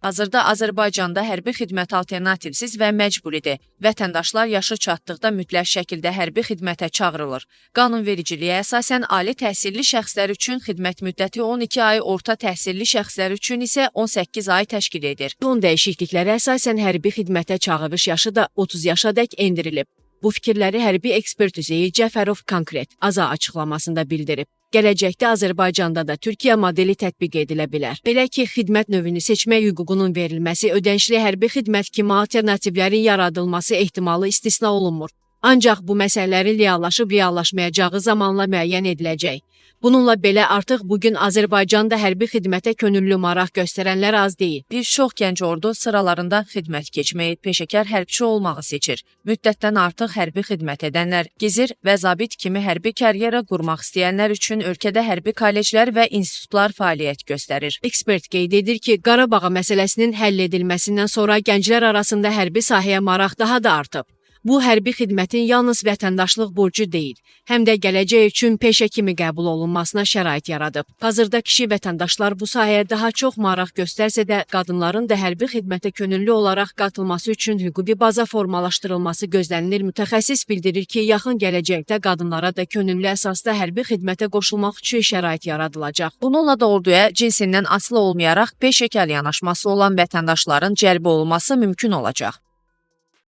Hazırda Azərbaycanda hərbi xidmət alternativsiz və məcburidir. Vətəndaşlar yaşı çatdıqda mütləq şəkildə hərbi xidmətə çağırılır. Qanunvericiliyə əsasən ali təhsilli şəxslər üçün xidmət müddəti 12 ay, orta təhsilli şəxslər üçün isə 18 ay təşkil edir. Son dəyişikliklərə əsasən hərbi xidmətə çağırış yaşı da 30 yaşadək endirilib. Bu fikirləri hərbi ekspert Üzeyir Cəfərov konkret AZA açıqlamasında bildirib. Gələcəkdə Azərbaycanda da Türkiyə modeli tətbiq edilə bilər. Belə ki, xidmət növünü seçmək hüququnun verilməsi, ödənişli hərbi xidmət kimi alternativlərin yaradılması ehtimalı istisna olunmur. Ancaq bu məsələlərin reallaşıb-reallaşmayacağı zamanla müəyyən ediləcək. Bununla belə artıq bugün Azərbaycanda hərbi xidmətə könüllü maraq göstərənlər az deyil. Bir çox gənc ordu sıralarında xidmət keçməyi, peşəkar hərbçi olmağı seçir. Müddətdən artıq hərbi xidmət edənlər, gizir və zabit kimi hərbi karyera qurmaq istəyənlər üçün ölkədə hərbi kolleclər və institutlar fəaliyyət göstərir. Ekspert qeyd edir ki, Qarabağ məsələsinin həll edilməsindən sonra gənclər arasında hərbi sahəyə maraq daha da artıb. Bu, hərbi xidmətin yalnız vətəndaşlıq borcu deyil, həm də gələcək üçün peşə kimi qəbul olunmasına şərait yaradıb. Hazırda kişi vətəndaşlar bu sahəyə daha çox maraq göstərsə də, qadınların da hərbi xidmətə könüllü olaraq qatılması üçün hüquqi baza formalaşdırılması gözlənilir. Mütəxəssis bildirir ki, yaxın gələcəkdə qadınlara da könüllü əsasda hərbi xidmətə qoşulmaq üçün şərait yaradılacaq. Bununla da orduya cinsindən asılı olmayaraq peşəkar yanaşması olan vətəndaşların cəlb olunması mümkün olacaq.